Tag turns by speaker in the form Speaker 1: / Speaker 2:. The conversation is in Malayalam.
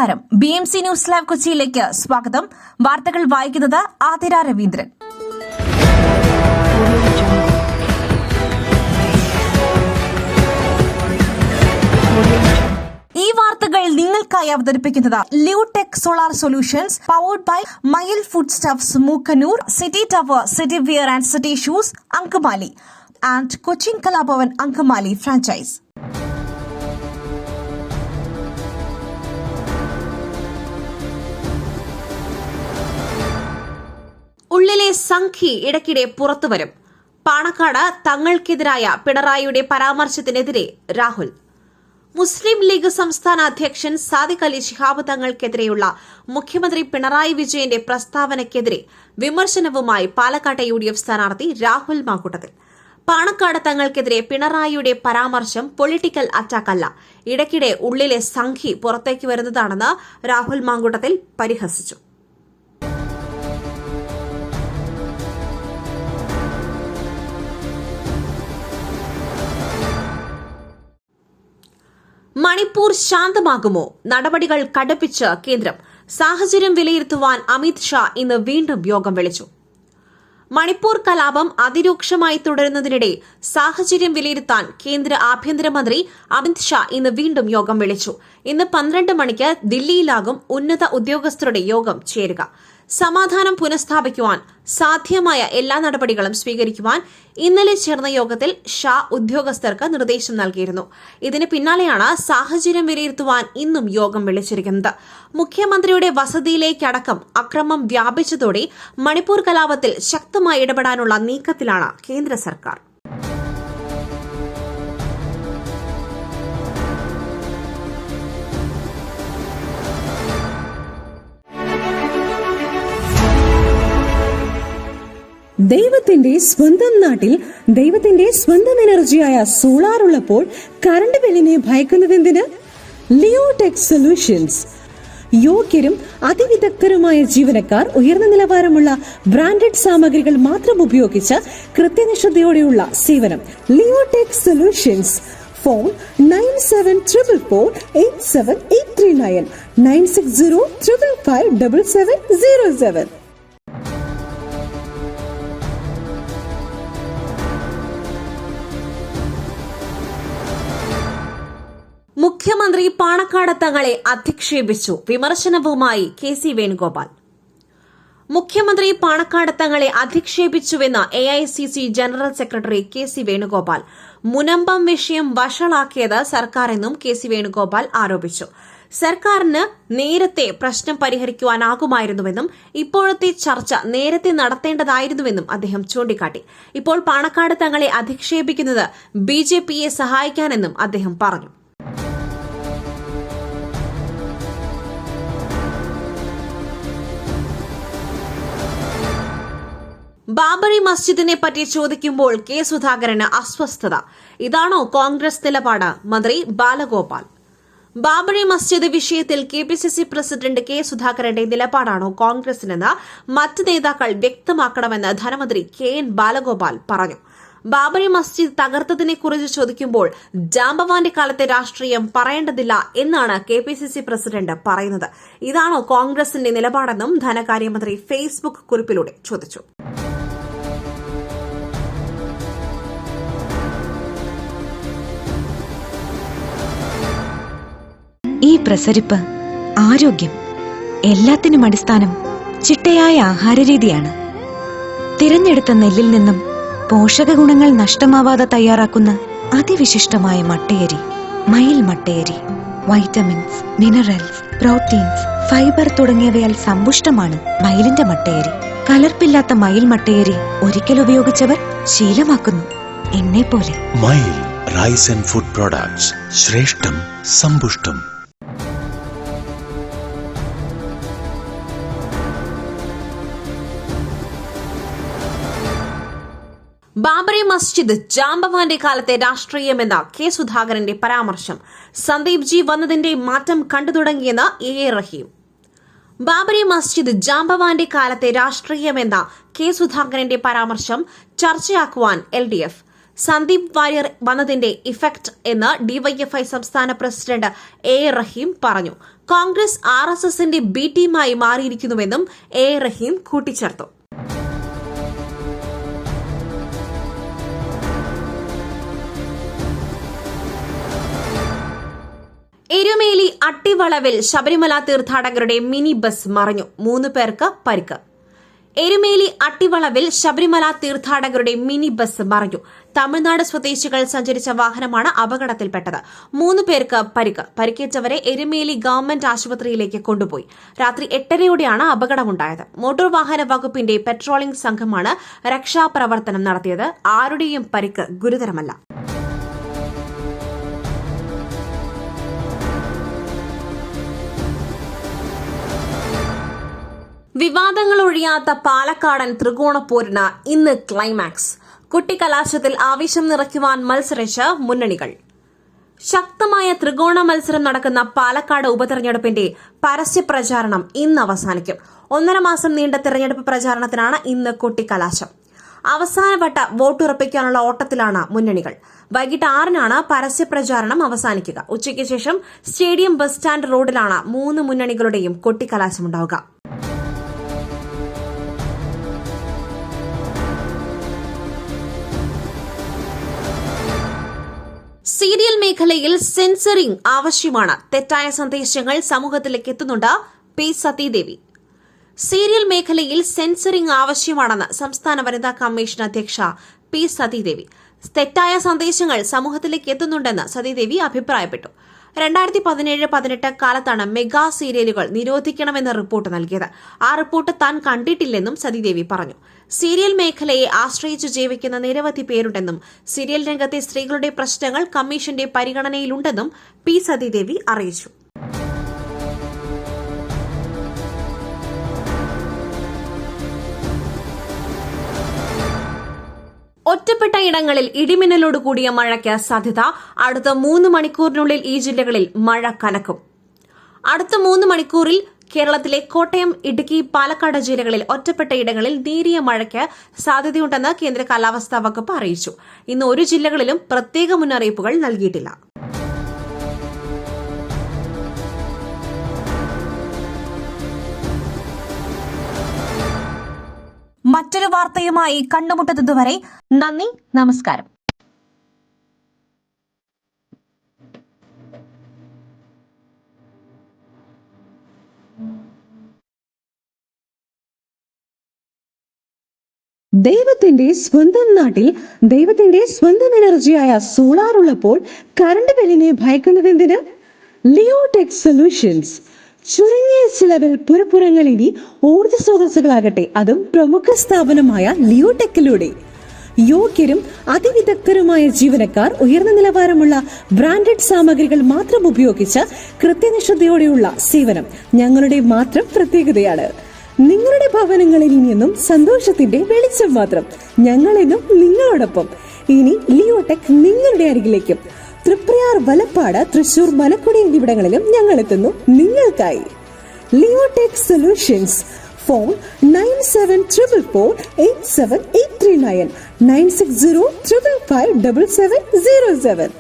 Speaker 1: നമസ്കാരം. BMC ന്യൂസ് ലൈവ് കൊച്ചിയിലേക്ക് സ്വാഗതം. വാർത്തകൾ വായിക്കുന്നത് ആതിര രവീന്ദ്രൻ. ഈ വാർത്തകൾ നിങ്ങൾക്കായി അവതരിപ്പിക്കുന്നത് Leotech solar solutions, powered by Mayil food stuffs, Mookkannoor, city tower, city wear and city shoes, Angamaly, and Cochin Kalabhavan Angamaly franchise.
Speaker 2: ഉള്ളിലെ സംഖി ഇടയ്ക്കിടെ പുറത്തുവരും. പാണക്കാട് തങ്ങൾക്കെതിരായ പിണറായിയുടെ പരാമർശത്തിനെതിരെ രാഹുൽ. മുസ്ലിം ലീഗ് സംസ്ഥാന അധ്യക്ഷൻ സാദിഖ് അലി ശിഹാബ് തങ്ങൾക്കെതിരെയുള്ള മുഖ്യമന്ത്രി പിണറായി വിജയന്റെ പ്രസ്താവനയ്ക്കെതിരെ വിമർശനവുമായി പാലക്കാട്ടെ UDF സ്ഥാനാർത്ഥി രാഹുൽ മാങ്കൂട്ടത്തിൽ. പാണക്കാട് തങ്ങൾക്കെതിരെ പിണറായിയുടെ പരാമർശം പൊളിറ്റിക്കൽ അറ്റാക്കല്ല, ഇടയ്ക്കിടെ ഉള്ളിലെ സംഖി പുറത്തേക്ക് വരുന്നതാണെന്ന് രാഹുൽ മാങ്കൂട്ടത്തിൽ പരിഹസിച്ചു. മണിപ്പൂർ ശാന്തമാകുമോ? നടപടികൾ കടുപ്പിച്ച് കേന്ദ്രം. സാഹചര്യം വിലയിരുത്തുവാൻ അമിത് ഷാ ഇന്ന് വീണ്ടും യോഗം വിളിച്ചു. മണിപ്പൂർ കലാപം അതിരൂക്ഷമായി തുടരുന്നതിനിടെ സാഹചര്യം വിലയിരുത്താൻ കേന്ദ്ര ആഭ്യന്തരമന്ത്രി അമിത് ഷാ ഇന്ന് വീണ്ടും യോഗം വിളിച്ചു. ഇന്ന് 12 മണിക്ക് ദില്ലിയിലാകും ഉന്നത ഉദ്യോഗസ്ഥരുടെ യോഗം ചേരുക. സമാധാനം പുനഃസ്ഥാപിക്കുവാൻ സാധ്യമായ എല്ലാ നടപടികളും സ്വീകരിക്കുവാൻ ഇന്നലെ ചേർന്ന യോഗത്തിൽ ഷാ ഉദ്യോഗസ്ഥർക്ക് നിർദ്ദേശം നൽകിയിരുന്നു. ഇതിന് പിന്നാലെയാണ് സാഹചര്യം വിലയിരുത്തുവാൻ ഇന്നും യോഗം വിളിച്ചിരിക്കുന്നത്. മുഖ്യമന്ത്രിയുടെ വസതിയിലേക്കടക്കം അക്രമം വ്യാപിച്ചതോടെ മണിപ്പൂർ കലാപത്തിൽ ശക്തമായി ഇടപെടാനുള്ള നീക്കത്തിലാണ് കേന്ദ്ര സർക്കാർ.
Speaker 3: ദൈവത്തിന്റെ സ്വന്തം നാട്ടിൽ ദൈവത്തിന്റെ സ്വന്തം എനർജിയായ സോളാർ ഉള്ളപ്പോൾ കറണ്ട് ബില്ലിനെ ഭയക്കുന്നതെന്തിന്? Leotech solutions. യോഗ്യരും അതിവിദഗ്ധരുമായ ജീവനക്കാർ, ഉയർന്ന നിലവാരമുള്ള ബ്രാൻഡഡ് സാമഗ്രികൾ മാത്രം ഉപയോഗിച്ച് കൃത്യനിഷ്ഠതയോടെയുള്ള സേവനം. Leotech solutions. ഫോൺ 9744487839 9605557707.
Speaker 2: മുഖ്യമന്ത്രി പാണക്കാട് തങ്ങളെ അധിക്ഷേപിച്ചു. വിമർശനവുമായി KC വേണുഗോപാൽ. മുഖ്യമന്ത്രി പാണക്കാട് തങ്ങളെ അധിക്ഷേപിച്ചുവെന്ന് AICC general secretary KC Venugopal. Munambam വിഷയം വഷളാക്കിയത് സർക്കാരെന്നും KC വേണുഗോപാൽ ആരോപിച്ചു. സർക്കാരിന് നേരത്തെ പ്രശ്നം പരിഹരിക്കുവാനാകുമായിരുന്നുവെന്നും ഇപ്പോഴത്തെ ചർച്ച നേരത്തെ നടത്തേണ്ടതായിരുന്നുവെന്നും അദ്ദേഹം ചൂണ്ടിക്കാട്ടി. ഇപ്പോൾ പാണക്കാട് തങ്ങളെ അധിക്ഷേപിക്കുന്നത് BJPയെ സഹായിക്കാനെന്നും അദ്ദേഹം പറഞ്ഞു. ബാബറി മസ്ജിദിനെ പറ്റി ചോദിക്കുമ്പോൾ K സുധാകരന് അസ്വസ്ഥത. ഇതാണോ കോൺഗ്രസ് നിലപാട്? മന്ത്രി ബാലഗോപാൽ. ബാബറി മസ്ജിദ് വിഷയത്തിൽ KPCC പ്രസിഡന്റ് K സുധാകരന്റെ നിലപാടാണോ കോൺഗ്രസിനെന്ന് മറ്റ് നേതാക്കൾ വ്യക്തമാക്കണമെന്ന് ധനമന്ത്രി KN ബാലഗോപാൽ പറഞ്ഞു. ബാബറി മസ്ജിദ് തകർത്തതിനെക്കുറിച്ച് ചോദിക്കുമ്പോൾ ജാംബവാന്റെ കാലത്തെ രാഷ്ട്രീയം പറയേണ്ടതില്ല എന്നാണ് KPCC പ്രസിഡന്റ് പറയുന്നത്. ഇതാണോ കോൺഗ്രസിന്റെ നിലപാടെന്നും ധനകാര്യമന്ത്രി ഫേസ്ബുക്ക് കുറിപ്പിലൂടെ ചോദിച്ചു.
Speaker 4: ഈ പ്രസരിപ്പ്, ആരോഗ്യം, എല്ലാത്തിനും അടിസ്ഥാനം ചിട്ടയായ ആഹാരരീതിയാണ്. തിരഞ്ഞെടുത്ത നെല്ലിൽ നിന്നും പോഷക ഗുണങ്ങൾ നഷ്ടമാവാതെ തയ്യാറാക്കുന്ന അതിവിശിഷ്ടമായ മട്ടയരി, മയിൽ മട്ടയരി. വൈറ്റമിൻസ്, മിനറൽസ്, പ്രോട്ടീൻസ്, ഫൈബർ തുടങ്ങിയവയാൽ സമ്പുഷ്ടമാണ് മയിലിന്റെ മട്ടയരി. കലർപ്പില്ലാത്ത മയിൽ മട്ടയരി ഒരിക്കൽ ഉപയോഗിച്ചവർ ശീലമാക്കുന്നു, എന്നെപ്പോലെ.
Speaker 5: മയിൽ റൈസ് ആൻഡ് ഫുഡ് പ്രോഡക്ട്സ്. ശ്രേഷ്ഠം, സമ്പുഷ്ടം.
Speaker 2: ബാബറി മസ്ജിദ് ജാംബവാന്റെ കാലത്തെ രാഷ്ട്രീയമെന്ന K സുധാകരന്റെ പരാമർശം. സന്ദീപ് ജി വന്നതിന്റെ മാറ്റം കണ്ടു തുടങ്ങിയെന്ന് AA റഹീം. ബാബറി മസ്ജിദ് ജാംബവാന്റെ കാലത്തെ രാഷ്ട്രീയമെന്ന K സുധാകരന്റെ പരാമർശം ചർച്ചയാക്കുവാൻ LDF. സന്ദീപ് വാര്യർ വന്നതിന്റെ ഇഫക്ട് എന്ന് ഡിവൈഎഫ്ഐ സംസ്ഥാന പ്രസിഡന്റ് എ റഹീം പറഞ്ഞു. കോൺഗ്രസ് RSSന്റെ ബി ടീമായി മാറിയിരിക്കുന്നുവെന്നും എ റഹീം കൂട്ടിച്ചേർത്തു. എരുമേലി അട്ടിവളവിൽ ശബരിമല തീർത്ഥാടകരുടെ മിനി ബസ് മറിഞ്ഞു. 3 പേർക്ക് പരിക്ക്. എരുമേലി അട്ടിവളവിൽ ശബരിമല തീർത്ഥാടകരുടെ മിനി ബസ് മറിഞ്ഞു. തമിഴ്നാട് സ്വദേശികൾ സഞ്ചരിച്ച വാഹനമാണ് അപകടത്തിൽപ്പെട്ടത്. 3 പേർക്ക് പരിക്ക്. പരിക്കേറ്റവരെ എരുമേലി ഗവൺമെന്റ് ആശുപത്രിയിലേക്ക് കൊണ്ടുപോയി. രാത്രി 8:30യോടെയാണ് അപകടമുണ്ടായത്. മോട്ടോർ വാഹന വകുപ്പിന്റെ പെട്രോളിംഗ് സംഘമാണ് രക്ഷാപ്രവർത്തനം നടത്തിയത്. ആരുടെയും പരിക്ക് ഗുരുതരമല്ല. വിവാദങ്ങൾ ഒഴിയാത്ത പാലക്കാടൻ ത്രികോണപ്പോരിന് ഇന്ന് ക്ലൈമാക്സ്. കുട്ടിക്കലാശത്തിൽ ആവേശം നിറയ്ക്കുവാൻ മത്സരിച്ച മുന്നണികൾ. ശക്തമായ ത്രികോണ മത്സരം നടക്കുന്ന പാലക്കാട് ഉപതെരഞ്ഞെടുപ്പിന്റെ പരസ്യപ്രചാരണം ഇന്ന് അവസാനിക്കും. 1.5 മാസം നീണ്ട തെരഞ്ഞെടുപ്പ് പ്രചാരണത്തിനാണ് ഇന്ന് കൊട്ടിക്കലാശം. അവസാനവട്ട വോട്ടുറപ്പിക്കാനുള്ള ഓട്ടത്തിലാണ് മുന്നണികൾ. വൈകിട്ട് 6-നാണ് പരസ്യപ്രചാരണം അവസാനിക്കുക. ഉച്ചയ്ക്ക് ശേഷം സ്റ്റേഡിയം ബസ് സ്റ്റാൻഡ് റോഡിലാണ് 3 മുന്നണികളുടെയും കൊട്ടിക്കലാശമുണ്ടാവുക. സീരിയൽ മേഖലയിൽ സെൻസറിംഗ് ആവശ്യമാണ്. തെറ്റായ സന്ദേശങ്ങൾ സമൂഹത്തിലേക്ക് എത്തുന്നുണ്ട് പി സതീദേവി. സീരിയൽ മേഖലയിൽ സെൻസറിംഗ് ആവശ്യമാണെന്ന് സംസ്ഥാന വനിതാ കമ്മീഷൻ അധ്യക്ഷ പി സതീദേവി. തെറ്റായ സന്ദേശങ്ങൾ സമൂഹത്തിലേക്ക് എത്തുന്നുണ്ടെന്ന് സതീദേവി അഭിപ്രായപ്പെട്ടു. 2017-18 കാലത്താണ് മെഗാ സീരിയലുകൾ നിരോധിക്കണമെന്ന റിപ്പോർട്ട് നൽകിയത്. ആ റിപ്പോർട്ട് താൻ കണ്ടിട്ടില്ലെന്നും സതീദേവി പറഞ്ഞു. സീരിയൽ മേഖലയെ ആശ്രയിച്ചു ജീവിക്കുന്ന നിരവധി പേരുണ്ടെന്നും സീരിയൽ രംഗത്തെ സ്ത്രീകളുടെ പ്രശ്നങ്ങൾ കമ്മീഷന്റെ പരിഗണനയിലുണ്ടെന്നും പി സതീദേവി അറിയിച്ചു. ഒറ്റപ്പെട്ട ഇടങ്ങളിൽ ഇടിമിന്നലോട് കൂടിയ മഴയ്ക്ക് സാധ്യത. അടുത്ത 3 മണിക്കൂറിനുള്ളിൽ ഈ ജില്ലകളിൽ മഴ കനക്കും. അടുത്ത 3 മണിക്കൂറിൽ കേരളത്തിലെ കോട്ടയം, ഇടുക്കി, പാലക്കാട് ജില്ലകളിൽ ഒറ്റപ്പെട്ട ഇടങ്ങളിൽ നേരിയ മഴയ്ക്ക് സാധ്യതയുണ്ടെന്ന് കേന്ദ്ര കാലാവസ്ഥാ വകുപ്പ് അറിയിച്ചു. ഇന്ന് ഒരു ജില്ലകളിലും പ്രത്യേക മുന്നറിയിപ്പുകൾ നൽകിയിട്ടില്ല.
Speaker 1: മറ്റൊരു വാർത്തയുമായി കണ്ടുമുട്ടുന്നതുവരെ നന്ദി, നമസ്കാരം.
Speaker 3: ദൈവത്തിന്റെ സ്വന്തം നാട്ടിൽ ദൈവത്തിന്റെ സ്വന്തം എനർജിയായ സോളാർ ഉള്ളപ്പോൾ കറണ്ട് ബില്ലിനെ ഭയക്കുന്നതെന്തിന്? Leotech solutions. ചുരുങ്ങിയ ചിലവിൽ പുറപ്പുറങ്ങൾ ഇനി ഊർജ്ജ സ്രോതസ്സുകളാകട്ടെ, അതും പ്രമുഖ സ്ഥാപനമായ ലിയോടെക്കിലൂടെ. യോഗ്യരും അതിവിദഗ്ധരുമായ ജീവനക്കാർ, ഉയർന്ന നിലവാരമുള്ള ബ്രാൻഡഡ് സാമഗ്രികൾ മാത്രം ഉപയോഗിച്ച് കൃത്യനിഷ്ഠതയോടെയുള്ള സേവനം ഞങ്ങളുടെ മാത്രം പ്രത്യേകതയാണ്. നിങ്ങളുടെ ഭവനങ്ങളിൽ ഇനിയെന്നും സന്തോഷത്തിന്റെ വെളിച്ചം മാത്രം. ഞങ്ങളെന്നും നിങ്ങളോടൊപ്പം. ഇനി ലിയോടെക് നിങ്ങളുടെ അരികിലേക്കും. തൃപ്രയാർ, വലപ്പാട്, തൃശൂർ, മലക്കുടി എന്നിവിടങ്ങളിലും ഞങ്ങൾ എത്തുന്നു നിങ്ങൾക്കായി. Leotech solutions. ഫോൺ 9744487839 96055577707.